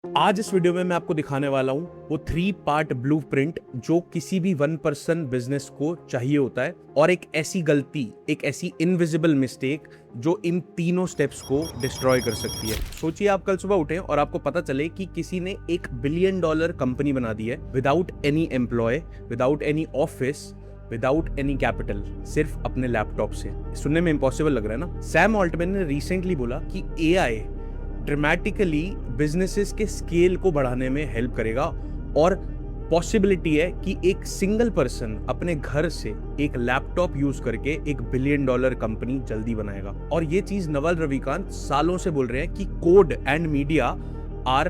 आज इस वीडियो में मैं आपको दिखाने वाला हूं वो 3 पार्ट ब्लूप्रिंट जो किसी भी वन पर्सन बिजनेस को चाहिए होता है, और एक ऐसी गलती, एक ऐसी इनविजिबल मिस्टेक जो इन तीनों स्टेप्स को डिस्ट्रॉय कर सकती है। सोचिए आप कल सुबह उठे और आपको पता चले कि किसी ने $1 बिलियन कंपनी बना दी है without any employ, without any office, without any capital, सिर्फ अपने लैपटॉप से। सुनने में इम्पॉसिबल लग रहा है ना? सैम ऑल्टमैन ने रिसेंटली बोला कि एआई ड्रामेटिकली बिजनेसेस के स्केल को बढ़ाने में हेल्प करेगा, और पॉसिबिलिटी है कि एक सिंगल पर्सन अपने घर से एक लैपटॉप यूज करके $1 बिलियन कंपनी जल्दी बनाएगा। और ये चीज नवल रविकांत सालों से बोल रहे हैं कि code and media are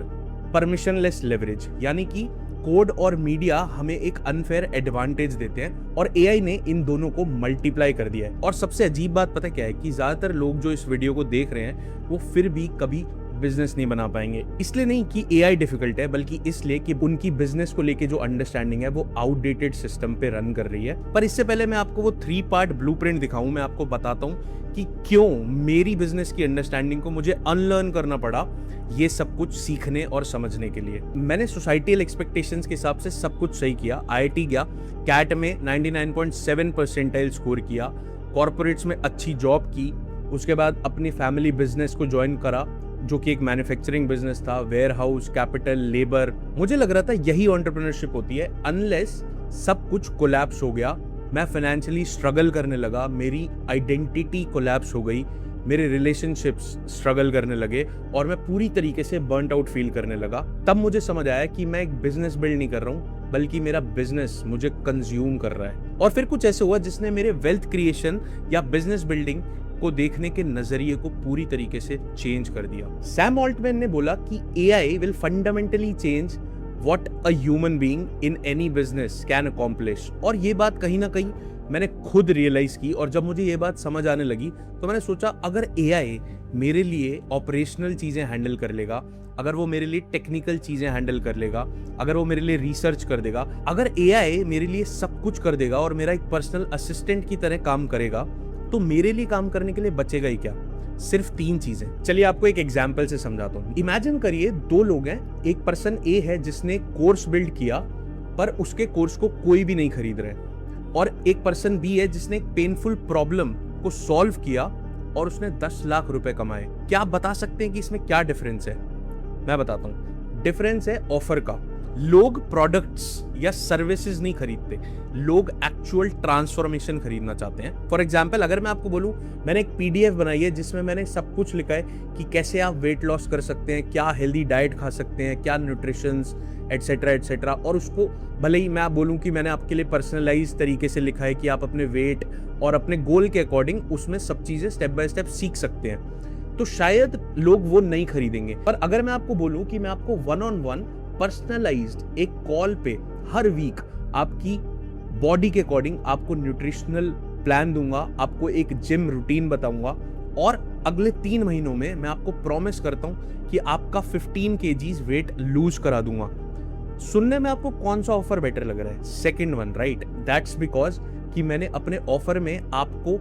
permissionless leverage, यानी कि कोड और मीडिया हमें एक अनफेयर एडवांटेज देते हैं, और एआई ने इन दोनों को मल्टीप्लाई कर दिया है। और सबसे अजीब बात पता क्या है कि ज्यादातर लोग जो इस वीडियो को देख रहे हैं वो फिर भी कभी बिजनेस नहीं बना पाएंगे। इसलिए नहीं कि एआई डिफिकल्ट है, बल्कि इसलिए कि उनकी बिजनेस को लेके जो अंडरस्टैंडिंग है वो आउटडेटेड सिस्टम पे रन कर रही है। पर इससे पहले मैं आपको वो 3 पार्ट ब्लूप्रिंट दिखाऊं, मैं आपको बताता हूं कि क्यों मेरी बिजनेस की अंडरस्टैंडिंग को मुझे अनलर्न करना पड़ा ये सब कुछ सीखने और समझने के लिए। मैंने सोसाइटियल एक्सपेक्टेशंस के हिसाब से सब कुछ सही किया, आईआईटी गया, कैट में 99.7 परसेंटाइल स्कोर किया, कॉर्पोरेट्स में अच्छी जॉब की, उसके बाद अपनी फैमिली बिजनेस को ज्वाइन करा जो कि एक मैन्युफैक्चरिंग बिजनेस था, वेयर हाउस, कैपिटल, लेबर। मुझे लग रहा था यही एंटरप्रेन्योरशिप होती है, अनलेस सब कुछ कोलैप्स हो गया, मैं फाइनेंशियली स्ट्रगल करने लगा, मेरी आइडेंटिटी कोलैप्स हो गई, मेरे रिलेशनशिप्स स्ट्रगल करने लगे और मैं पूरी तरीके से बर्नड आउट फील करने लगा। तब मुझे समझ आया कि मैं एक बिजनेस बिल्ड नहीं कर रहा हूँ, बल्कि मेरा बिजनेस मुझे कंज्यूम कर रहा है। और फिर कुछ ऐसे हुआ जिसने मेरे वेल्थ क्रिएशन या बिजनेस बिल्डिंग को देखने के नजरिए को पूरी तरीके से चेंज कर दिया। सैम ऑल्टमैन ने बोला कि AI will fundamentally change what a human being in any business can accomplish. और ये बात कहीं ना कहीं मैंने खुद रियलाइज की, और जब मुझे ये बात समझ आने लगी तो मैंने सोचा अगर एआई मेरे लिए ऑपरेशनल चीजें हैंडल कर लेगा, अगर वो मेरे लिए टेक्निकल चीजें हैंडल कर लेगा, अगर वो मेरे लिए रिसर्च कर देगा, अगर एआई मेरे लिए सब कुछ कर देगा और मेरा एक पर्सनल असिस्टेंट की तरह काम करेगा, तो मेरे लिए काम करने के लिए बचेगा ही क्या? सिर्फ 3 चीजें। चलिए आपको एक एग्जांपल से समझाता हूँ। इमेजिन करिए 2 लोग हैं, एक पर्सन ए है जिसने कोर्स बिल्ड किया पर उसके कोर्स को कोई भी नहीं खरीद रहे, और एक पर्सन बी है जिसने एक पेनफुल प्रॉब्लम को सॉल्व किया और उसने 10 लाख रुपए कमाए। क्या आप बता सकते हैं कि इसमें क्या डिफरेंस है? मैं बताता हूँ। डिफरेंस है ऑफर का। लोग प्रोडक्ट्स या सर्विसेज नहीं खरीदते, लोग एक्चुअल ट्रांसफॉर्मेशन खरीदना चाहते हैं। फॉर एग्जाम्पल, अगर मैं आपको बोलूं मैंने एक पीडीएफ बनाई है जिसमें मैंने सब कुछ लिखा है कि कैसे आप वेट लॉस कर सकते हैं, क्या हेल्दी डाइट खा सकते हैं, क्या न्यूट्रिशंस, एटसेट्रा एटसेट्रा, और उसको भले ही मैं बोलूं कि मैंने आपके लिए पर्सनलाइज तरीके से लिखा है कि आप अपने वेट और अपने गोल के अकॉर्डिंग उसमें सब चीजें स्टेप बाय स्टेप सीख सकते हैं, तो शायद लोग वो नहीं खरीदेंगे। पर अगर मैं आपको बोलूं कि मैं आपको 1-on-1 पर्सनलाइज्ड एक कॉल पे हर वीक आपकी बॉडी के अकॉर्डिंग आपको न्यूट्रिशनल प्लान दूंगा, आपको एक जिम रूटीन बताऊंगा, और अगले 3 महीनों में मैं आपको प्रॉमिस करता हूं कि आपका 15 kg वेट लूज करा दूंगा। सुनने में आपको कौन सा ऑफर बेटर लग रहा है? Second one, right? That's because कि मैंने अपने ऑफर में आपको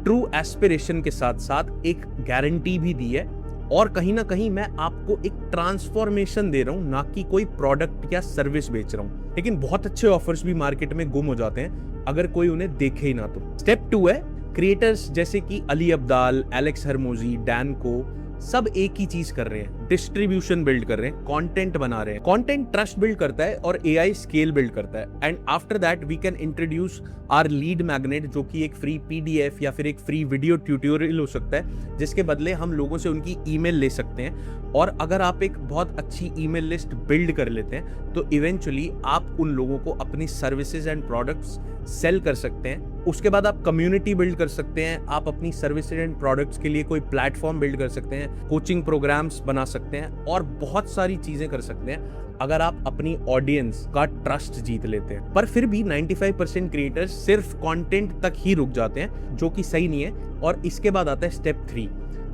ट्रू एस्पिरेशन के साथ साथ एक गारंटी भी दी है, और कहीं ना कहीं मैं आपको एक ट्रांसफॉर्मेशन दे रहा हूं, ना कि कोई प्रोडक्ट या सर्विस बेच रहा हूं। लेकिन बहुत अच्छे ऑफर्स भी मार्केट में गुम हो जाते हैं अगर कोई उन्हें देखे ही ना तो। स्टेप 2 है क्रिएटर्स जैसे कि अली अब्दाल, एलेक्स हरमोजी, डैन को, सब एक ही चीज कर रहे हैं, डिस्ट्रीब्यूशन बिल्ड कर रहे हैं, कंटेंट बना रहे हैं। कंटेंट ट्रस्ट बिल्ड करता है और एआई स्केल बिल्ड करता है, and after that we can introduce our lead magnet, जो कि एक फ्री पीडीएफ या फिर एक फ्री वीडियो ट्यूटोरियल हो सकता है, जिसके बदले हम लोगों से उनकी ईमेल ले सकते हैं। और अगर आप एक बहुत अच्छी ईमेल लिस्ट बिल्ड कर लेते हैं तो इवेंचुअली आप उन लोगों को अपनी सर्विसेज एंड प्रोडक्ट्स सेल कर सकते हैं। उसके बाद आप कम्युनिटी बिल्ड कर सकते हैं, आप अपनी सर्विसेज एंड प्रोडक्ट्स के लिए कोई प्लेटफॉर्म बिल्ड कर सकते हैं, कोचिंग प्रोग्राम्स बना सकते हैं, और बहुत सारी चीजें कर सकते हैं अगर आप अपनी ऑडियंस का ट्रस्ट जीत लेते हैं। पर फिर भी 95% क्रिएटर्स सिर्फ कंटेंट तक ही रुक जाते हैं, जो कि सही नहीं है। और इसके बाद आता है स्टेप 3,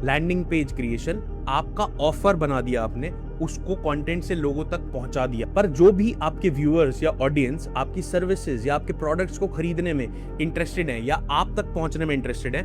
लैंडिंग पेज क्रिएशन। आपका ऑफर बना दिया आपने, उसको कंटेंट से लोगों तक पहुंचा दिया, पर जो भी आपके व्यूअर्स या ऑडियंस आपकी सर्विसेज या आपके प्रोडक्ट्स को खरीदने में इंटरेस्टेड है या आप तक पहुंचने में इंटरेस्टेड है,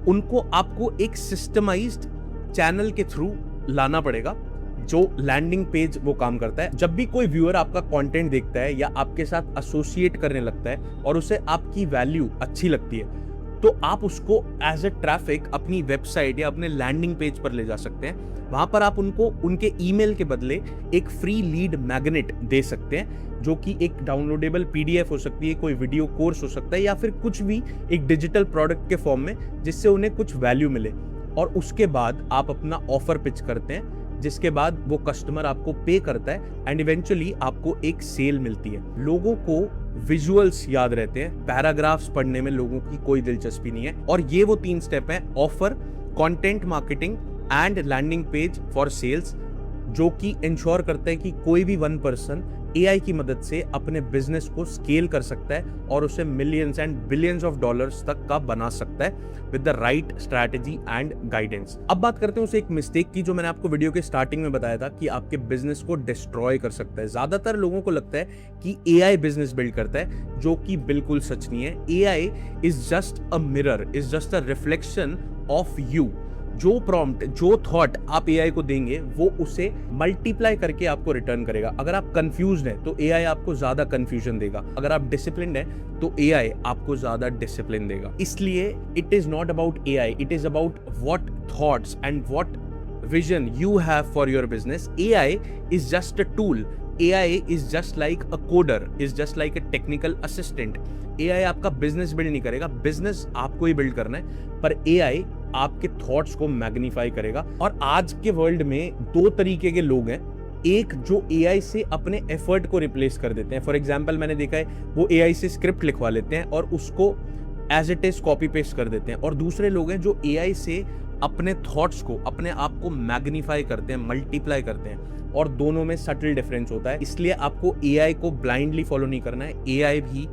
उनको आपको एक सिस्टमाइज्ड चैनल के थ्रू लाना पड़ेगा, जो लैंडिंग पेज वो काम करता है। जब भी कोई व्यूअर आपका कंटेंट देखता है या आपके साथ एसोसिएट करने लगता है और उसे आपकी वैल्यू अच्छी लगती है, तो आप उसको एज ए ट्रैफिक अपनी वेबसाइट या अपने लैंडिंग पेज पर ले जा सकते हैं। वहां पर आप उनको उनके ईमेल के बदले एक फ्री लीड मैग्नेट दे सकते हैं, जो कि एक डाउनलोडेबल पीडीएफ हो सकती है, कोई वीडियो कोर्स हो सकता है, या फिर कुछ भी एक डिजिटल प्रोडक्ट के फॉर्म में, जिससे उन्हें कुछ वैल्यू मिले। और उसके बाद आप अपना ऑफर पिच करते हैं, जिसके बाद वो कस्टमर आपको पे करता है एंड इवेंचुअली आपको एक सेल मिलती है। लोगों को विजुअल्स याद रहते हैं, पैराग्राफ्स पढ़ने में लोगों की कोई दिलचस्पी नहीं है। और ये वो 3 स्टेप हैं, offer, content marketing and landing page for sales, जो कि इंश्योर करते हैं कि कोई भी वन पर्सन एआई की मदद से अपने बिजनेस को स्केल कर सकता है और उसे millions and billions of dollars तक का बना सकता है with the right strategy and guidance. अब बात करते हैं उस एक मिस्टेक की जो मैंने आपको वीडियो के स्टार्टिंग में बताया था कि आपके बिजनेस को डिस्ट्रॉय कर सकता है। ज्यादातर लोगों को लगता है कि एआई बिजनेस बिल्ड करता है, जो कि बिल्कुल सच नहीं है। AI is just a mirror, is just a reflection of you. जो प्रॉम्प्ट, जो थॉट आप एआई को देंगे, वो उसे मल्टीप्लाई करके आपको रिटर्न करेगा। अगर आप कंफ्यूज्ड हैं तो एआई आपको ज्यादा कंफ्यूजन देगा, अगर आप डिसिप्लिन्ड हैं तो एआई आपको ज्यादा डिसिप्लिन देगा। इसलिए it is not about AI, it is about what thoughts and what vision you have for your business. AI is just a tool. AI is just like a coder, is just like a technical assistant. AI आपका business build नहीं करेगा, business आपको ही build करना है, पर AI आपके thoughts को magnify करेगा। और आज के वर्ल्ड में 2 तरीके के लोग हैं। एक जो AI से अपने एफर्ट को रिप्लेस कर देते हैं। फॉर एग्जाम्पल मैंने देखा है, वो AI से स्क्रिप्ट लिखवा लेते हैं और उसको as it is copy paste कर देते हैं। और दूसरे लोग हैं जो AI से अपने थॉट्स को, अपने आप को मैग्नीफाई करते हैं, मल्टीप्लाई करते हैं। और दोनों में सटल डिफरेंस होता है। इसलिए आपको एआई को ब्लाइंडली फॉलो नहीं करना है, एआई भी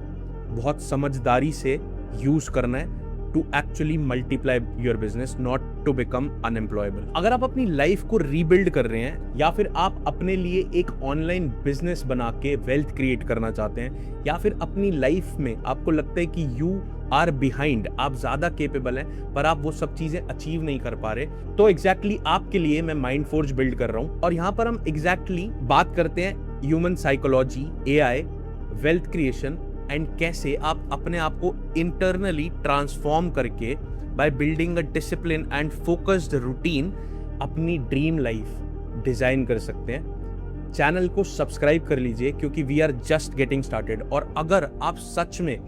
बहुत समझदारी से यूज करना है to actually multiply your business, not to become unemployable. अगर आप अपनी लाइफ को रीबिल्ड कर रहे हैं, या फिर आप अपने लिए एक ऑनलाइन बिजनेस बना के वेल्थ क्रिएट करना चाहते हैं, या फिर अपनी लाइफ में आपको लगता है कि यू आर बिहाइंड, आप ज्यादा केपेबल हैं पर आप वो सब चीजें अचीव नहीं कर पा रहे, तो एग्जैक्टली आपके लिए मैं माइंड फोर्ज बिल्ड कर रहा हूं। और यहां पर हम एग्जैक्टली बात करते हैं human psychology, AI, wealth creation and कैसे आप अपने आप को इंटरनली ट्रांसफॉर्म करके by building a discipline and focused routine अपनी ड्रीम लाइफ डिजाइन कर सकते हैं। चैनल को सब्सक्राइब कर लीजिए, क्योंकि we are just getting started. और अगर आप सच में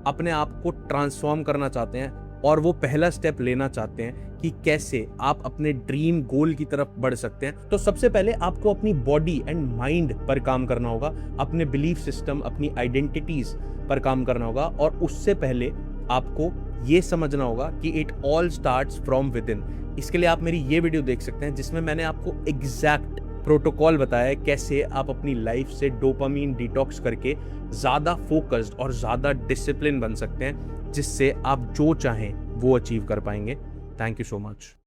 अपने आप को ट्रांसफॉर्म करना चाहते हैं और वो पहला स्टेप लेना चाहते हैं कि कैसे आप अपने ड्रीम गोल की तरफ बढ़ सकते हैं, तो सबसे पहले आपको अपनी बॉडी एंड माइंड पर काम करना होगा, अपने बिलीफ सिस्टम, अपनी आइडेंटिटीज पर काम करना होगा। और उससे पहले आपको ये समझना होगा कि it all starts from with in. इसके लिए आप मेरी ये वीडियो देख सकते हैं, जिसमें मैंने आपको एग्जैक्ट प्रोटोकॉल बताया है कैसे आप अपनी लाइफ से डोपामीन डिटॉक्स करके ज्यादा फोकस्ड और ज्यादा डिसिप्लिन बन सकते हैं, जिससे आप जो चाहें वो अचीव कर पाएंगे। Thank you so much.